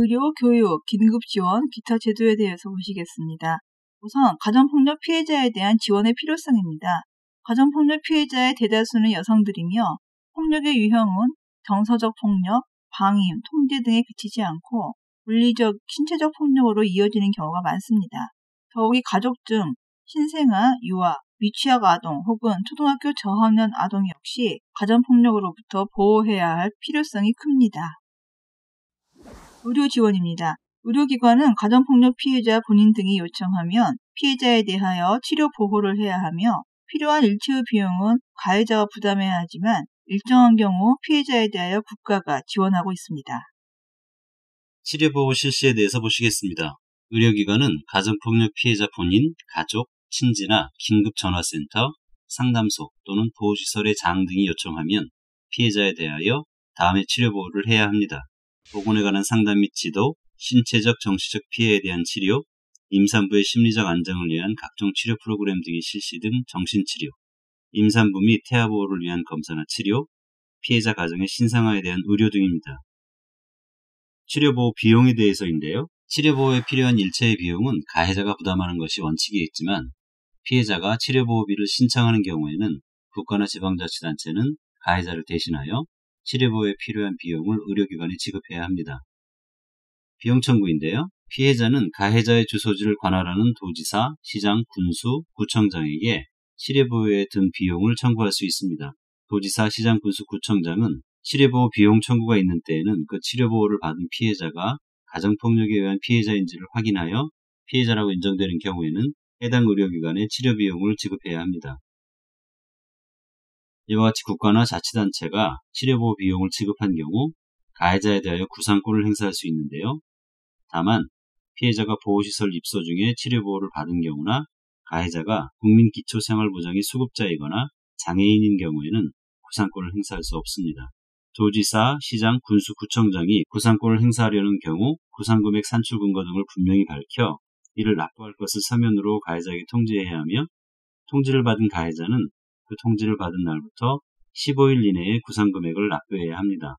의료, 교육, 긴급 지원, 기타 제도에 대해서 보시겠습니다. 우선 가정폭력 피해자에 대한 지원의 필요성입니다. 가정폭력 피해자의 대다수는 여성들이며 폭력의 유형은 정서적 폭력, 방임, 통제 등에 그치지 않고 물리적, 신체적 폭력으로 이어지는 경우가 많습니다. 더욱이 가족 중 신생아, 유아, 미취학 아동 혹은 초등학교 저학년 아동 역시 가정폭력으로부터 보호해야 할 필요성이 큽니다. 의료 지원입니다. 의료기관은 가정폭력 피해자 본인 등이 요청하면 피해자에 대하여 치료 보호를 해야 하며 필요한 일체의 비용은 가해자가 부담해야 하지만 일정한 경우 피해자에 대하여 국가가 지원하고 있습니다. 치료보호 실시에 대해서 보시겠습니다. 의료기관은 가정폭력 피해자 본인, 가족, 친지나 긴급전화센터, 상담소 또는 보호시설의 장 등이 요청하면 피해자에 대하여 다음의 치료보호를 해야 합니다. 보건에 관한 상담 및 지도, 신체적, 정신적 피해에 대한 치료, 임산부의 심리적 안정을 위한 각종 치료 프로그램 등의 실시 등 정신치료, 임산부 및 태아보호를 위한 검사나 치료, 피해자 가정의 신상화에 대한 의료 등입니다. 치료보호 비용에 대해서인데요. 치료보호에 필요한 일체의 비용은 가해자가 부담하는 것이 원칙이겠지만 피해자가 치료보호비를 신청하는 경우에는 국가나 지방자치단체는 가해자를 대신하여 치료보호에 필요한 비용을 의료기관에 지급해야 합니다. 비용 청구인데요. 피해자는 가해자의 주소지를 관할하는 도지사, 시장, 군수, 구청장에게 치료보호에 든 비용을 청구할 수 있습니다. 도지사, 시장, 군수, 구청장은 치료보호 비용 청구가 있는 때에는 그 치료보호를 받은 피해자가 가정폭력에 의한 피해자인지를 확인하여 피해자라고 인정되는 경우에는 해당 의료기관에 치료비용을 지급해야 합니다. 이와 같이 국가나 자치단체가 치료보호 비용을 지급한 경우 가해자에 대하여 구상권을 행사할 수 있는데요. 다만 피해자가 보호시설 입소 중에 치료보호를 받은 경우나 가해자가 국민기초생활보장의 수급자이거나 장애인인 경우에는 구상권을 행사할 수 없습니다. 도지사, 시장, 군수, 구청장이 구상권을 행사하려는 경우 구상금액 산출 근거 등을 분명히 밝혀 이를 납부할 것을 서면으로 가해자에게 통지해야 하며 통지를 받은 가해자는 그 통지를 받은 날부터 15일 이내에 구상금액을 납부해야 합니다.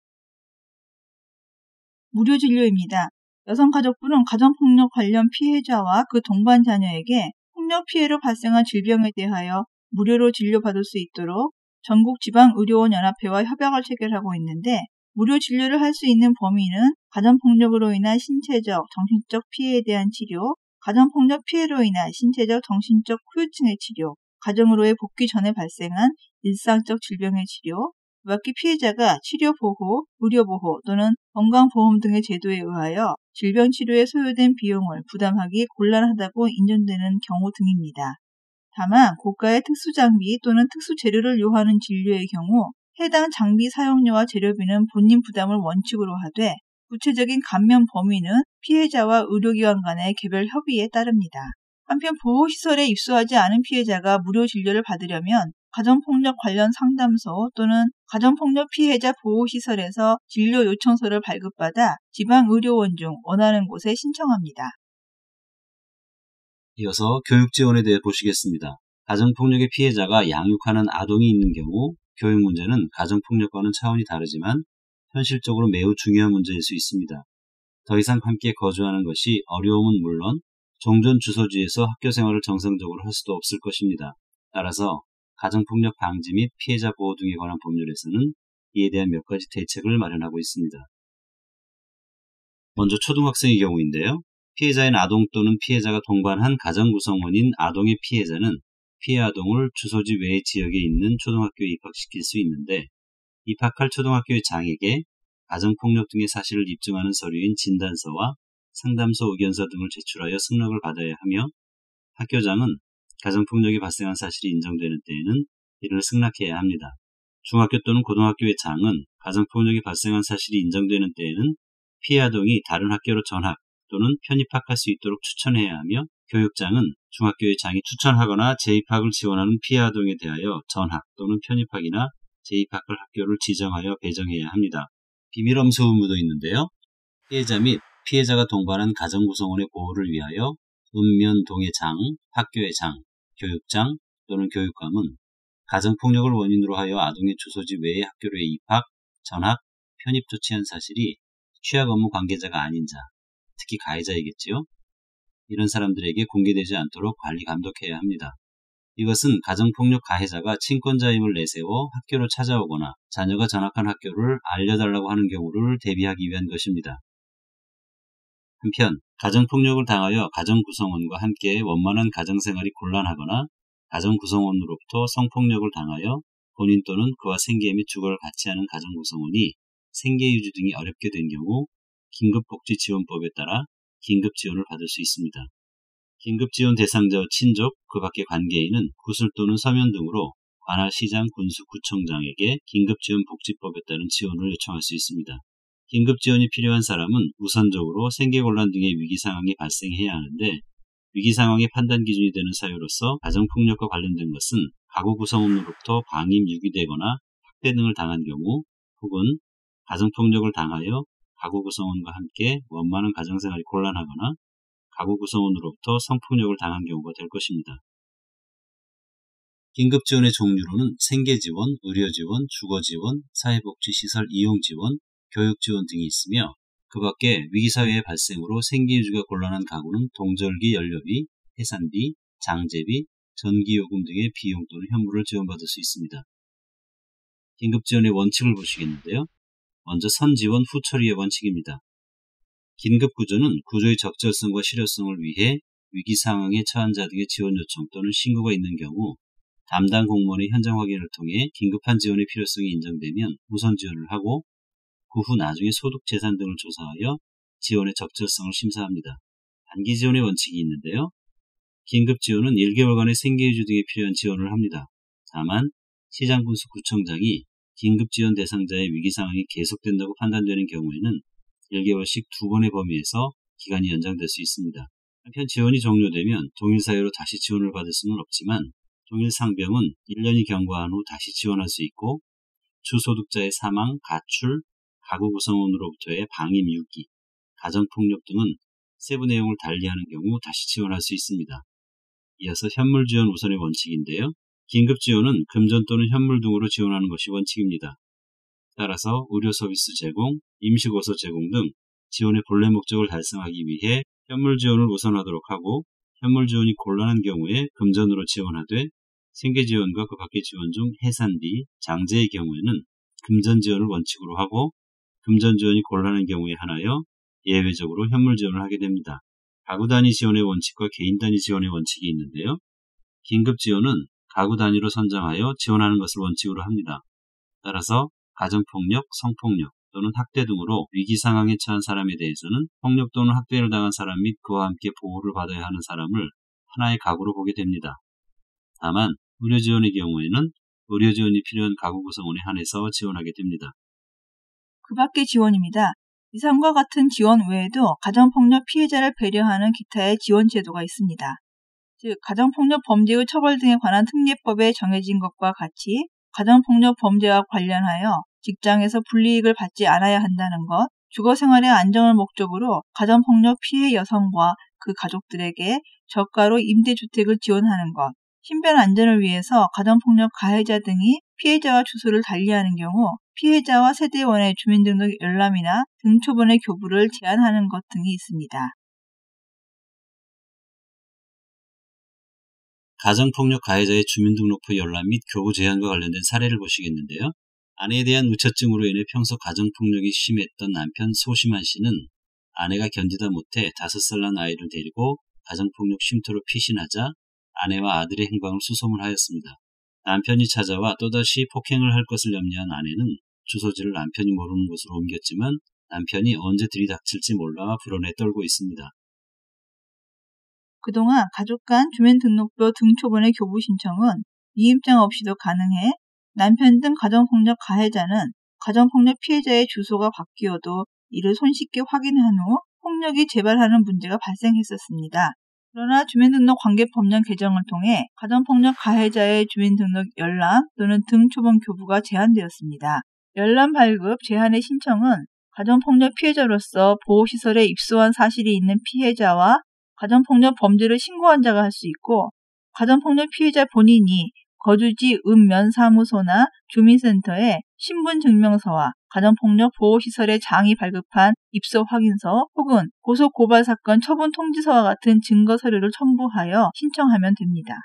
무료 진료입니다. 여성가족부는 가정폭력 관련 피해자와 그 동반 자녀에게 폭력 피해로 발생한 질병에 대하여 무료로 진료받을 수 있도록 전국지방의료원연합회와 협약을 체결하고 있는데 무료 진료를 할 수 있는 범위는 가정폭력으로 인한 신체적, 정신적 피해에 대한 치료, 가정폭력 피해로 인한 신체적, 정신적 후유증의 치료, 가정으로의 복귀 전에 발생한 일상적 질병의 치료, 외압기 피해자가 치료보호, 의료보호 또는 건강보험 등의 제도에 의하여 질병치료에 소요된 비용을 부담하기 곤란하다고 인정되는 경우 등입니다. 다만 고가의 특수장비 또는 특수재료를 요하는 진료의 경우 해당 장비 사용료와 재료비는 본인 부담을 원칙으로 하되 구체적인 감면 범위는 피해자와 의료기관 간의 개별 협의에 따릅니다. 한편 보호시설에 입소하지 않은 피해자가 무료 진료를 받으려면 가정폭력 관련 상담소 또는 가정폭력 피해자 보호시설에서 진료 요청서를 발급받아 지방의료원 중 원하는 곳에 신청합니다. 이어서 교육 지원에 대해 보시겠습니다. 가정폭력의 피해자가 양육하는 아동이 있는 경우 교육 문제는 가정폭력과는 차원이 다르지만 현실적으로 매우 중요한 문제일 수 있습니다. 더 이상 함께 거주하는 것이 어려움은 물론 종전 주소지에서 학교 생활을 정상적으로 할 수도 없을 것입니다. 따라서 가정폭력 방지 및 피해자 보호 등에 관한 법률에서는 이에 대한 몇 가지 대책을 마련하고 있습니다. 먼저 초등학생의 경우인데요. 피해자인 아동 또는 피해자가 동반한 가정 구성원인 아동의 피해자는 피해 아동을 주소지 외의 지역에 있는 초등학교에 입학시킬 수 있는데 입학할 초등학교의 장에게 가정폭력 등의 사실을 입증하는 서류인 진단서와 상담소 의견서 등을 제출하여 승낙을 받아야 하며 학교장은 가정폭력이 발생한 사실이 인정되는 때에는 이를 승낙해야 합니다. 중학교 또는 고등학교의 장은 가정폭력이 발생한 사실이 인정되는 때에는 피해 아동이 다른 학교로 전학 또는 편입학할 수 있도록 추천해야 하며 교육장은 중학교의 장이 추천하거나 재입학을 지원하는 피해 아동에 대하여 전학 또는 편입학이나 재입학할 학교를 지정하여 배정해야 합니다. 비밀엄수 의무도 있는데요. 피해자 및 피해자가 동반한 가정 구성원의 보호를 위하여 읍면동의 장, 학교의 장, 교육장 또는 교육감은 가정폭력을 원인으로 하여 아동의 주소지 외의 학교로의 입학, 전학, 편입 조치한 사실이 취약 업무 관계자가 아닌 자, 특히 가해자이겠지요. 이런 사람들에게 공개되지 않도록 관리 감독해야 합니다. 이것은 가정폭력 가해자가 친권자임을 내세워 학교로 찾아오거나 자녀가 전학한 학교를 알려달라고 하는 경우를 대비하기 위한 것입니다. 한편 가정폭력을 당하여 가정구성원과 함께 원만한 가정생활이 곤란하거나 가정구성원으로부터 성폭력을 당하여 본인 또는 그와 생계 및 주거를 같이 하는 가정구성원이 생계유지 등이 어렵게 된 경우 긴급복지지원법에 따라 긴급지원을 받을 수 있습니다. 긴급지원 대상자와 친족, 그 밖의 관계인은 구술 또는 서면 등으로 관할 시장, 군수, 구청장에게 긴급지원 복지법에 따른 지원을 요청할 수 있습니다. 긴급지원이 필요한 사람은 우선적으로 생계곤란 등의 위기상황이 발생해야 하는데 위기상황의 판단 기준이 되는 사유로서 가정폭력과 관련된 것은 가구 구성원으로부터 방임, 유기되거나 학대 등을 당한 경우 혹은 가정폭력을 당하여 가구 구성원과 함께 원만한 가정생활이 곤란하거나 가구 구성원으로부터 성폭력을 당한 경우가 될 것입니다. 긴급지원의 종류로는 생계지원, 의료지원, 주거지원, 사회복지시설 이용지원, 교육지원 등이 있으며 그 밖에 위기사회의 발생으로 생계유지가 곤란한 가구는 동절기 연료비, 해산비, 장제비, 전기요금 등의 비용 또는 현물을 지원받을 수 있습니다. 긴급지원의 원칙을 보시겠는데요. 먼저 선지원, 후처리의 원칙입니다. 긴급구조는 구조의 적절성과 실효성을 위해 위기상황에 처한 자 등의 지원 요청 또는 신고가 있는 경우 담당 공무원의 현장 확인을 통해 긴급한 지원의 필요성이 인정되면 우선 지원을 하고 그 후 나중에 소득, 재산 등을 조사하여 지원의 적절성을 심사합니다. 단기지원의 원칙이 있는데요. 긴급지원은 1개월간의 생계유지 등에 필요한 지원을 합니다. 다만 시장, 군수, 구청장이 긴급지원 대상자의 위기상황이 계속된다고 판단되는 경우에는 1개월씩 2번의 범위에서 기간이 연장될 수 있습니다. 한편 지원이 종료되면 동일 사유로 다시 지원을 받을 수는 없지만 동일 상병은 1년이 경과한 후 다시 지원할 수 있고 주소득자의 사망, 가출, 가구 구성원으로부터의 방임, 유기, 가정폭력 등은 세부 내용을 달리하는 경우 다시 지원할 수 있습니다. 이어서 현물 지원 우선의 원칙인데요. 긴급 지원은 금전 또는 현물 등으로 지원하는 것이 원칙입니다. 따라서 의료 서비스 제공, 임시고소 제공 등 지원의 본래 목적을 달성하기 위해 현물 지원을 우선하도록 하고 현물 지원이 곤란한 경우에 금전으로 지원하되 생계 지원과 그 밖의 지원 중 해산비, 장제의 경우에는 금전 지원을 원칙으로 하고 금전 지원이 곤란한 경우에 한하여 예외적으로 현물 지원을 하게 됩니다. 가구 단위 지원의 원칙과 개인 단위 지원의 원칙이 있는데요. 긴급 지원은 가구 단위로 선정하여 지원하는 것을 원칙으로 합니다. 따라서 가정폭력, 성폭력 또는 학대 등으로 위기 상황에 처한 사람에 대해서는 폭력 또는 학대를 당한 사람 및 그와 함께 보호를 받아야 하는 사람을 하나의 가구로 보게 됩니다. 다만 의료 지원의 경우에는 의료 지원이 필요한 가구 구성원에 한해서 지원하게 됩니다. 그 밖의 지원입니다. 이상과 같은 지원 외에도 가정폭력 피해자를 배려하는 기타의 지원 제도가 있습니다. 즉, 가정폭력 범죄의 처벌 등에 관한 특례법에 정해진 것과 같이 가정폭력 범죄와 관련하여 직장에서 불이익을 받지 않아야 한다는 것, 주거생활의 안정을 목적으로 가정폭력 피해 여성과 그 가족들에게 저가로 임대주택을 지원하는 것, 신변 안전을 위해서 가정폭력 가해자 등이 피해자와 주소를 달리하는 경우 피해자와 세대원의 주민등록 열람이나 등초본의 교부를 제한하는 것 등이 있습니다. 가정폭력 가해자의 주민등록부 열람 및 교부 제한과 관련된 사례를 보시겠는데요. 아내에 대한 우처증으로 인해 평소 가정폭력이 심했던 남편 소심한 씨는 아내가 견디다 못해 5살 난 아이를 데리고 가정폭력 쉼터로 피신하자 아내와 아들의 행방을 수소문하였습니다. 남편이 찾아와 또다시 폭행을 할 것을 염려한 아내는 주소지를 남편이 모르는 곳으로 옮겼지만 남편이 언제 들이닥칠지 몰라 불안에 떨고 있습니다. 그동안 가족 간 주민등록부 등초본의 교부 신청은 이임장 없이도 가능해 남편 등 가정폭력 가해자는 가정폭력 피해자의 주소가 바뀌어도 이를 손쉽게 확인한 후 폭력이 재발하는 문제가 발생했었습니다. 그러나 주민등록 관계법령 개정을 통해 가정폭력 가해자의 주민등록 열람 또는 등초본 교부가 제한되었습니다. 열람 발급 제한의 신청은 가정폭력 피해자로서 보호시설에 입소한 사실이 있는 피해자와 가정폭력 범죄를 신고한 자가 할 수 있고 가정폭력 피해자 본인이 거주지 읍면사무소나 주민센터에 신분증명서와 가정폭력 보호시설의 장이 발급한 입소 확인서 혹은 고소고발사건 처분 통지서와 같은 증거 서류를 첨부하여 신청하면 됩니다.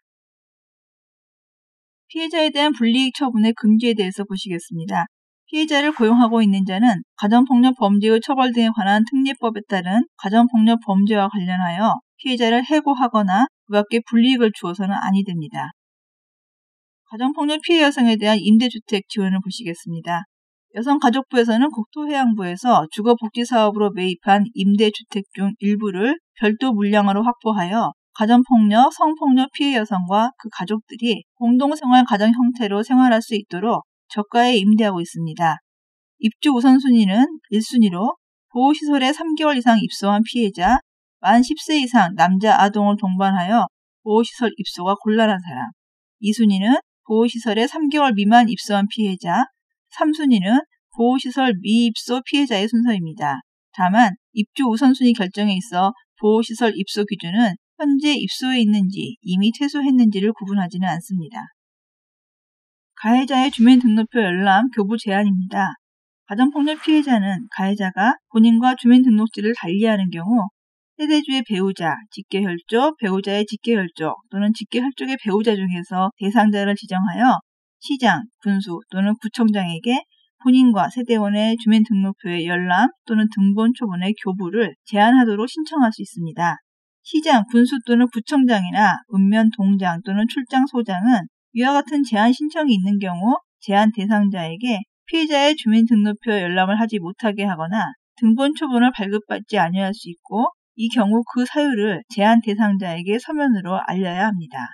피해자에 대한 불이익 처분의 금지에 대해서 보시겠습니다. 피해자를 고용하고 있는 자는 가정폭력 범죄의 처벌 등에 관한 특례법에 따른 가정폭력 범죄와 관련하여 피해자를 해고하거나 그 밖에 불이익을 주어서는 아니 됩니다. 가정폭력 피해 여성에 대한 임대주택 지원을 보시겠습니다. 여성가족부에서는 국토해양부에서 주거복지사업으로 매입한 임대주택 중 일부를 별도 물량으로 확보하여 가정폭력, 성폭력 피해 여성과 그 가족들이 공동생활 가정 형태로 생활할 수 있도록 저가에 임대하고 있습니다. 입주 우선순위는 1순위로 보호시설에 3개월 이상 입소한 피해자, 만 10세 이상 남자 아동을 동반하여 보호시설 입소가 곤란한 사람, 2순위는 보호시설에 3개월 미만 입소한 피해자, 3순위는 보호시설 미입소 피해자의 순서입니다. 다만 입주 우선순위 결정에 있어 보호시설 입소 기준은 현재 입소해 있는지 이미 퇴소했는지를 구분하지는 않습니다. 가해자의 주민등록표 열람 교부 제한입니다. 가정폭력 피해자는 가해자가 본인과 주민등록지를 달리하는 경우 세대주의 배우자, 직계혈족, 배우자의 직계혈족 또는 직계혈족의 배우자 중에서 대상자를 지정하여 시장, 군수 또는 구청장에게 본인과 세대원의 주민등록표의 열람 또는 등본 초본의 교부를 제한하도록 신청할 수 있습니다. 시장, 군수 또는 구청장이나 읍면 동장 또는 출장 소장은 이와 같은 제한 신청이 있는 경우 제한 대상자에게 피해자의 주민등록표 열람을 하지 못하게 하거나 등본 초본을 발급받지 아니할 수 있고 이 경우 그 사유를 제한 대상자에게 서면으로 알려야 합니다.